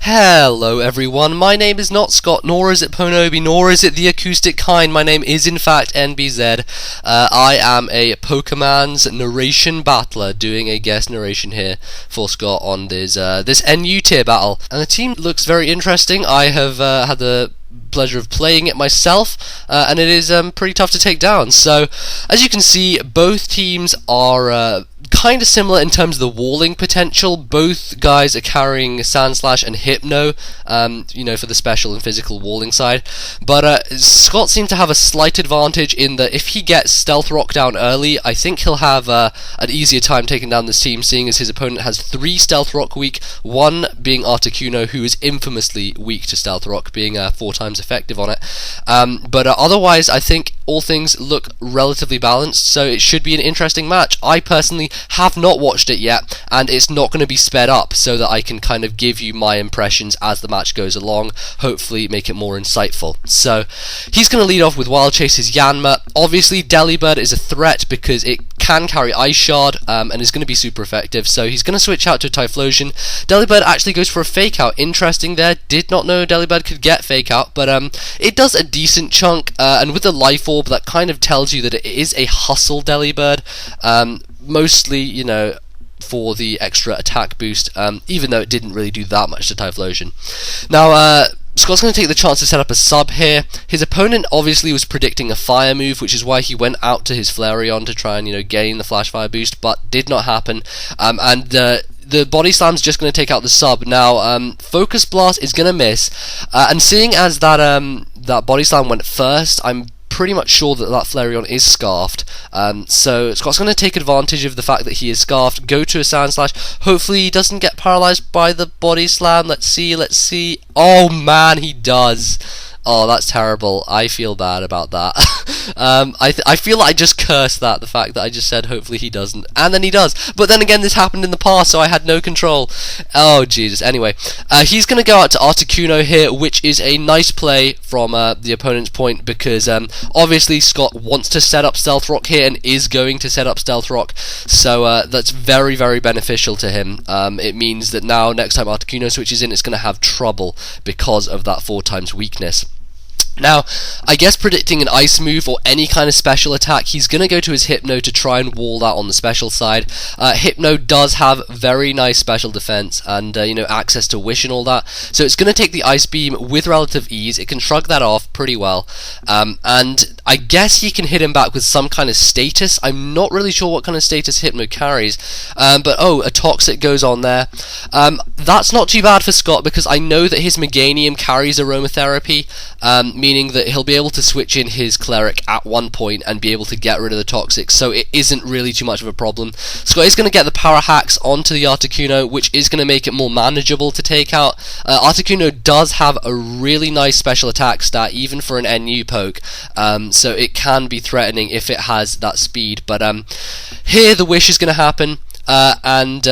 Hello everyone, my name is not Scott, nor is it Pwnobi, nor is it the acoustic kind. My name is in fact NBZ. I am a Pokemon's narration battler, doing a guest narration here for Scott on this NU tier battle. And the team looks very interesting. I have had the pleasure of playing it myself, and it is pretty tough to take down. So, as you can see, both teams are kind of similar in terms of the walling potential. Both guys are carrying Sandslash and Hypno, for the special and physical walling side. But Scott seems to have a slight advantage in that if he gets Stealth Rock down early, I think he'll have an easier time taking down this team, seeing as his opponent has 3 Stealth Rock weak, one being Articuno, who is infamously weak to Stealth Rock, being 4 times effective on it. But otherwise, I think all things look relatively balanced, so it should be an interesting match. I personally have not watched it yet, and it's not going to be sped up so that I can kind of give you my impressions as the match goes along, hopefully make it more insightful. So he's going to lead off with Wild Chase's Yanma. Obviously Delibird is a threat because it can carry Ice Shard and is going to be super effective, so he's going to switch out to Typhlosion. Delibird actually goes for a Fake Out. Interesting there, did not know Delibird could get Fake Out, but it does a decent chunk, and with the Life Orb that kind of tells you that it is a hustle Delibird, mostly, for the extra attack boost, even though it didn't really do that much to Typhlosion. Now, Scott's going to take the chance to set up a sub here. His opponent obviously was predicting a fire move, which is why he went out to his Flareon to try and, gain the Flash Fire boost, but did not happen. And the Body Slam's just going to take out the sub. Now, Focus Blast is going to miss, and seeing as that Body Slam went first, I'm pretty much sure that Flareon is scarfed, so Scott's going to take advantage of the fact that he is scarfed, go to a Sandslash. Hopefully he doesn't get paralyzed by the Body Slam. Let's see. Oh man, he does. Oh, that's terrible. I feel bad about that. I feel like I just cursed the fact that I just said hopefully he doesn't, and then he does. But then again, this happened in the past, so I had no control. Oh, Jesus. Anyway, he's going to go out to Articuno here, which is a nice play from the opponent's point, because obviously Scott wants to set up Stealth Rock here, and is going to set up Stealth Rock, so that's very, very beneficial to him. It means that now, next time Articuno switches in, it's going to have trouble because of that 4 times weakness. Now, I guess predicting an ice move or any kind of special attack, he's going to go to his Hypno to try and wall that on the special side. Hypno does have very nice special defense and, access to Wish and all that, so it's going to take the Ice Beam with relative ease. It can shrug that off pretty well, and I guess he can hit him back with some kind of status. I'm not really sure what kind of status Hypno carries, but a Toxic goes on there. That's not too bad for Scott, because I know that his Meganium carries Aromatherapy, meaning that he'll be able to switch in his Cleric at one point and be able to get rid of the Toxic, so it isn't really too much of a problem. Scott is going to get the Power Hacks onto the Articuno, which is going to make it more manageable to take out. Articuno does have a really nice special attack stat, even for an NU poke, so it can be threatening if it has that speed, but here the Wish is going to happen. And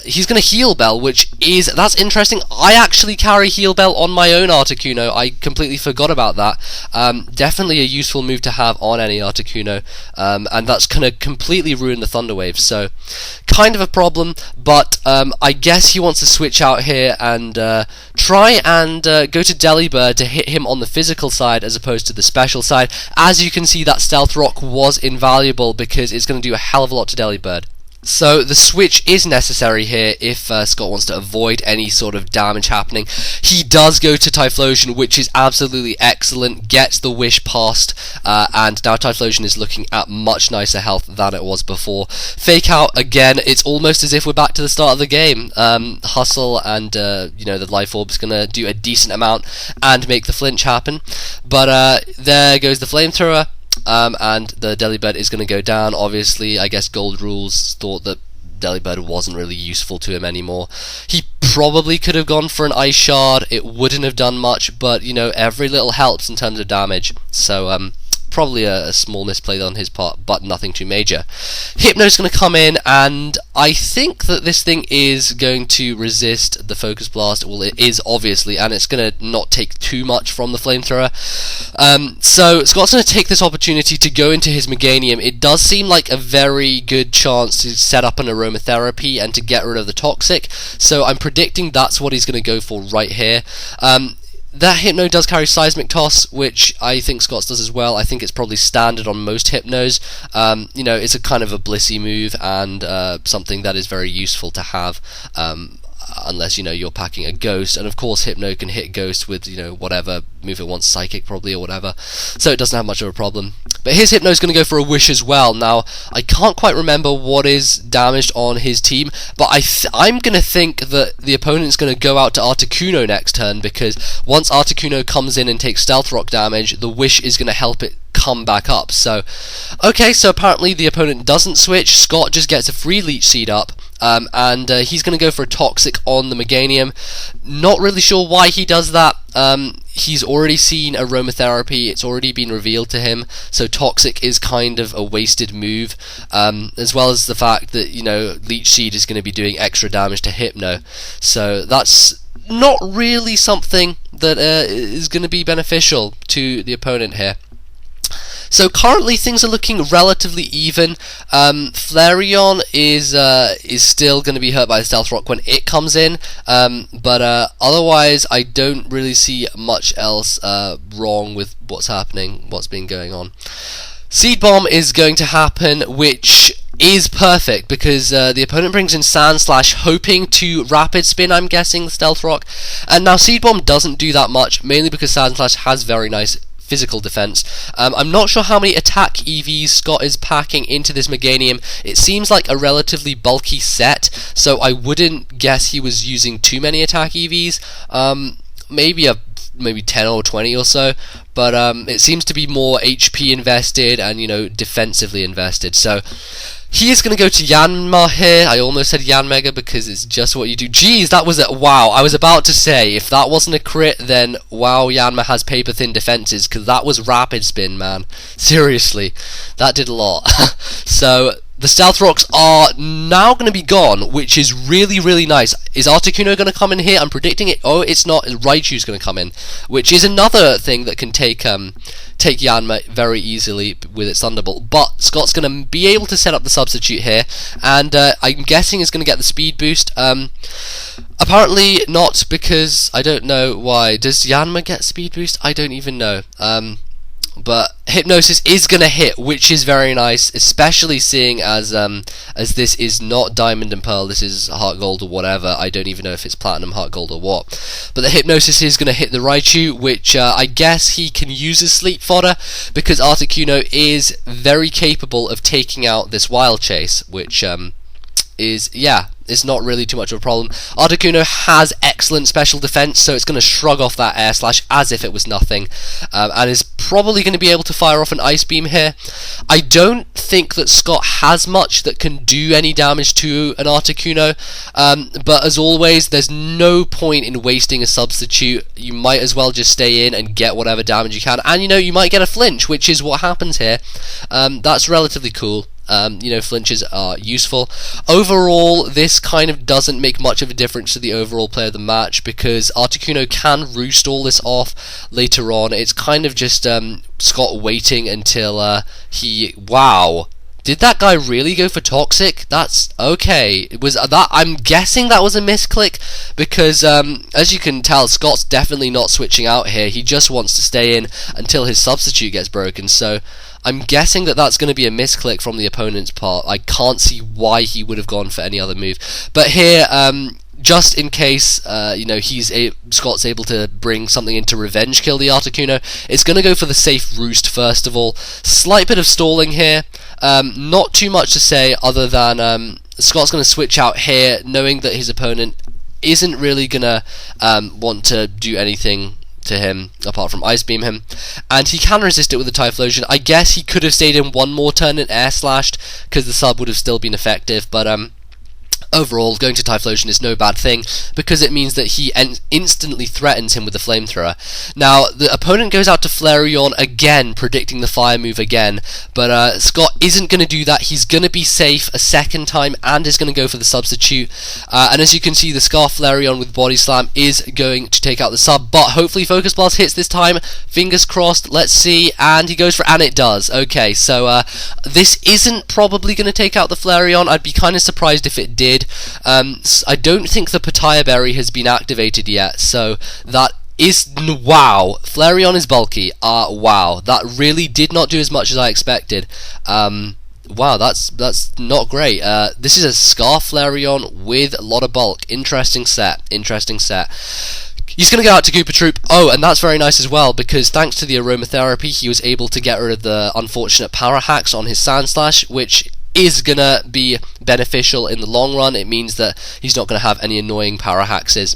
he's going to Heal Bell, that's interesting. I actually carry Heal Bell on my own Articuno. I completely forgot about that. Definitely a useful move to have on any Articuno, and that's going to completely ruin the Thunder Wave, so kind of a problem, but I guess he wants to switch out here and try and go to Delibird to hit him on the physical side as opposed to the special side. As you can see, that Stealth Rock was invaluable because it's going to do a hell of a lot to Delibird. So the switch is necessary here if Scott wants to avoid any sort of damage happening. He does go to Typhlosion, which is absolutely excellent, gets the Wish past, and now Typhlosion is looking at much nicer health than it was before. Fake Out, again, it's almost as if we're back to the start of the game. Hustle and, the Life Orb is going to do a decent amount and make the flinch happen. But there goes the Flamethrower. And the Delibird is going to go down. Obviously, I guess GoldRules thought that Delibird wasn't really useful to him anymore. He probably could have gone for an Ice Shard. It wouldn't have done much, but, every little helps in terms of damage. So, probably a small misplay on his part, but nothing too major. Hypno's going to come in, and I think that this thing is going to resist the Focus Blast. Well, it is, obviously, and it's going to not take too much from the Flamethrower. So Scott's going to take this opportunity to go into his Meganium. It does seem like a very good chance to set up an Aromatherapy and to get rid of the Toxic, so I'm predicting that's what he's going to go for right here. That Hypno does carry Seismic Toss, which I think Scott's does as well. I think it's probably standard on most Hypnos. You know, it's a kind of a blissy move, and something that is very useful to have, unless, you know, you're packing a Ghost, and of course Hypno can hit Ghost with, you know, whatever move it wants, Psychic probably, or whatever, so it doesn't have much of a problem. But his Hypno is going to go for a Wish as well. Now, I can't quite remember what is damaged on his team, but I'm going to think that the opponent's going to go out to Articuno next turn, because once Articuno comes in and takes Stealth Rock damage, the Wish is going to help it come back up. So, okay, so apparently the opponent doesn't switch. Scott just gets a free Leech Seed up, and he's going to go for a Toxic on the Meganium. Not really sure why he does that. He's already seen Aromatherapy, it's already been revealed to him, so Toxic is kind of a wasted move, as well as the fact that, you know, Leech Seed is going to be doing extra damage to Hypno, so that's not really something that is going to be beneficial to the opponent here. So currently things are looking relatively even. Flareon is still going to be hurt by the Stealth Rock when it comes in, but otherwise I don't really see much else wrong with what's been going on. Seed Bomb is going to happen, which is perfect, because the opponent brings in Sandslash, hoping to Rapid Spin, I'm guessing, the Stealth Rock. And now Seed Bomb doesn't do that much, mainly because Sandslash has very nice physical defense. I'm not sure how many attack EVs Scott is packing into this Meganium. It seems like a relatively bulky set, so I wouldn't guess he was using too many attack EVs. Maybe 10 or 20 or so, but it seems to be more HP invested and, you know, defensively invested. So he is going to go to Yanma here. I almost said Yanmega because it's just what you do. Jeez, that was a wow. I was about to say, if that wasn't a crit, then wow, Yanma has paper thin defenses, because that was Rapid Spin, man. Seriously, that did a lot. So the Stealth Rocks are now going to be gone, which is really, really nice. Is Articuno going to come in here? I'm predicting it. Oh, it's not. Raichu's going to come in, which is another thing that can take Yanma very easily with its Thunderbolt. But Scott's going to be able to set up the substitute here, and I'm guessing is going to get the speed boost. Apparently not, because I don't know why. Does Yanma get speed boost? I don't even know. But Hypnosis is going to hit, which is very nice, especially seeing as this is not Diamond and Pearl, this is Heart Gold or whatever. I don't even know if it's Platinum, Heart Gold or what. But the Hypnosis is going to hit the Raichu, which I guess he can use as sleep fodder, because Articuno is very capable of taking out this Wild Chase, which it's not really too much of a problem. Articuno has excellent special defense, so it's going to shrug off that Air Slash as if it was nothing, and is probably going to be able to fire off an Ice Beam here. I don't think that Scott has much that can do any damage to an Articuno, but as always, there's no point in wasting a substitute. You might as well just stay in and get whatever damage you can, and, you know, you might get a flinch, which is what happens here. That's relatively cool. You know, flinches are useful. Overall, this kind of doesn't make much of a difference to the overall play of the match, because Articuno can roost all this off later on. It's kind of just Scott waiting until wow. Did that guy really go for Toxic? That's okay. It was that. I'm guessing that was a misclick, because as you can tell, Scott's definitely not switching out here. He just wants to stay in until his substitute gets broken. So I'm guessing that that's going to be a misclick from the opponent's part. I can't see why he would have gone for any other move. But here, just in case, you know, Scott's able to bring something in to revenge kill the Articuno, it's going to go for the safe roost first of all. Slight bit of stalling here. Not too much to say other than Scott's going to switch out here, knowing that his opponent isn't really going to want to do anything to him apart from Ice Beam him, and he can resist it with a Typhlosion. I guess he could have stayed in one more turn and Air Slashed, because the sub would have still been effective, but Overall, going to Typhlosion is no bad thing, because it means that he instantly threatens him with the Flamethrower. Now, the opponent goes out to Flareon again, predicting the Fire move again, but Scott isn't going to do that. He's going to be safe a second time, and is going to go for the substitute. And as you can see, the Scarf Flareon with Body Slam is going to take out the sub, but hopefully Focus Blast hits this time. Fingers crossed, let's see, and he goes for, and it does. Okay, so this isn't probably going to take out the Flareon. I'd be kind of surprised if it did. I don't think the Papaya Berry has been activated yet, so that is, wow, Flareon is bulky. Wow, that really did not do as much as I expected. Wow, that's not great. This is a Scarf Flareon with a lot of bulk. Interesting set, interesting set. He's going to go out to Koopa Troop. Oh, and that's very nice as well, because thanks to the aromatherapy, he was able to get rid of the unfortunate power hacks on his Sand Slash, which is gonna be beneficial in the long run. It means that he's not gonna have any annoying power haxes.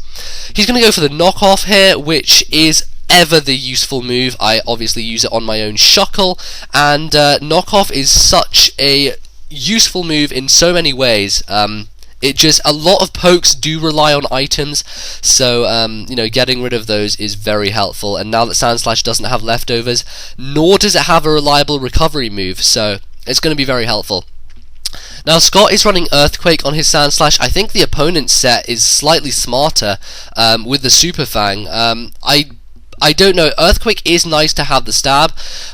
He's gonna go for the knockoff here, which is ever the useful move. I obviously use it on my own Shuckle, and knockoff is such a useful move in so many ways. It just, a lot of pokes do rely on items, so you know, getting rid of those is very helpful. And now that Sand Slash doesn't have leftovers, nor does it have a reliable recovery move, so it's going to be very helpful. Now, Scott is running Earthquake on his Sand Slash. I think the opponent's set is slightly smarter with the Super Fang. I don't know. Earthquake is nice to have the stab,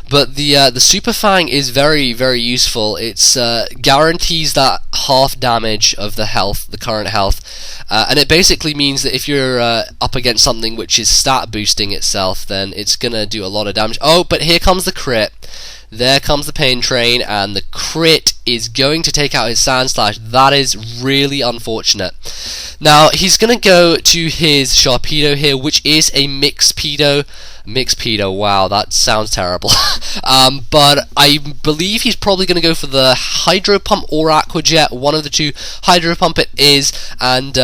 but the Super Fang is very, very useful. It's guarantees that half damage of the health, the current health, and it basically means that if you're up against something which is stat boosting itself, then it's gonna do a lot of damage. Oh, but here comes the crit. There comes the Pain Train, and the crit is going to take out his Sand Slash. That is really unfortunate. Now, he's going to go to his Sharpedo here, which is a Mixpedo. Mixpedo, wow, that sounds terrible. But I believe he's probably going to go for the Hydro Pump or Aqua Jet. One of the two. Hydro Pump it is, and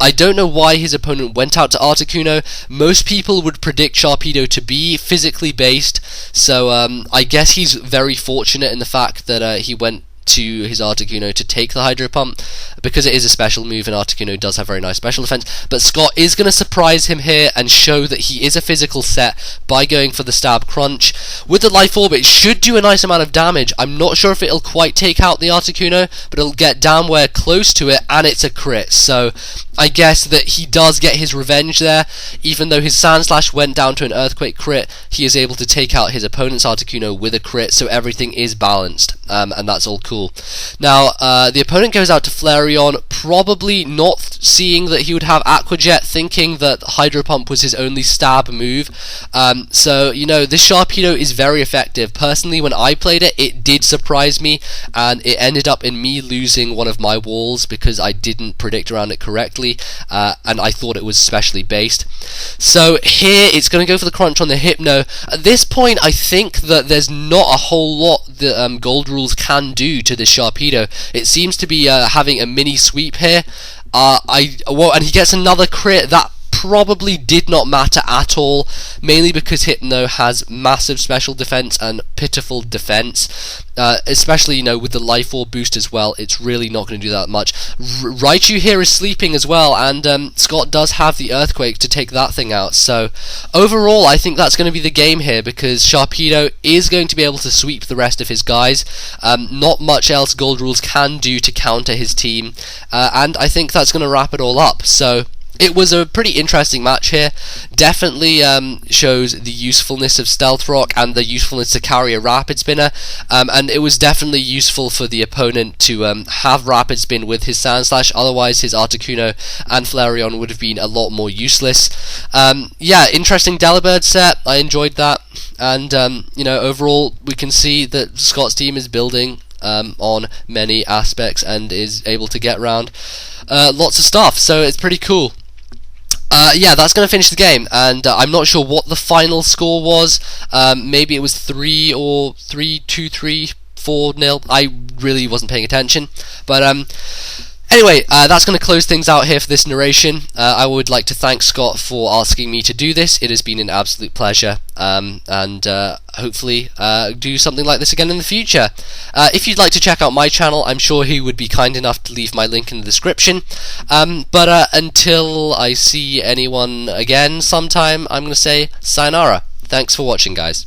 I don't know why his opponent went out to Articuno. Most people would predict Sharpedo to be physically based, so I guess he's very fortunate in the fact that he went to his Articuno to take the Hydro Pump, because it is a special move and Articuno does have very nice special defense. But Scott is going to surprise him here and show that he is a physical set by going for the Stab Crunch. With the Life Orb, it should do a nice amount of damage. I'm not sure if it'll quite take out the Articuno, but it'll get downwhere close to it, and it's a crit. So I guess that he does get his revenge there. Even though his Sand Slash went down to an Earthquake crit, he is able to take out his opponent's Articuno with a crit, so everything is balanced, and that's all cool. Now, the opponent goes out to Flareon, probably not seeing that he would have Aqua Jet, thinking that Hydro Pump was his only stab move. So, you know, this Sharpedo is very effective. Personally, when I played it, it did surprise me, and it ended up in me losing one of my walls because I didn't predict around it correctly, and I thought it was specially based. So here, it's going to go for the crunch on the Hypno. At this point, I think that there's not a whole lot that Gold Rules can do to this Sharpedo. It seems to be having a mini sweep here. And he gets another crit. That probably did not matter at all, mainly because Hypno has massive special defense and pitiful defense, especially, you know, with the Life Orb boost as well. It's really not going to do that much. Raichu here is sleeping as well, and Scott does have the Earthquake to take that thing out. So overall, I think that's going to be the game here, because Sharpedo is going to be able to sweep the rest of his guys. Not much else Gold Rules can do to counter his team, and I think that's going to wrap it all up. So it was a pretty interesting match here. Definitely shows the usefulness of Stealth Rock and the usefulness to carry a Rapid Spinner, and it was definitely useful for the opponent to have Rapid Spin with his Sand Slash. Otherwise, his Articuno and Flareon would have been a lot more useless. Yeah, interesting Delibird set. I enjoyed that, and you know, overall, we can see that Scott's team is building on many aspects and is able to get around lots of stuff. So it's pretty cool. Yeah, that's going to finish the game, and I'm not sure what the final score was. Maybe it was 3 or 3, 2, 3, 4 nil. I really wasn't paying attention, but Anyway, that's going to close things out here for this narration. I would like to thank Scott for asking me to do this. It has been an absolute pleasure, and hopefully do something like this again in the future. If you'd like to check out my channel, I'm sure he would be kind enough to leave my link in the description. But until I see anyone again sometime, I'm going to say sayonara. Thanks for watching, guys.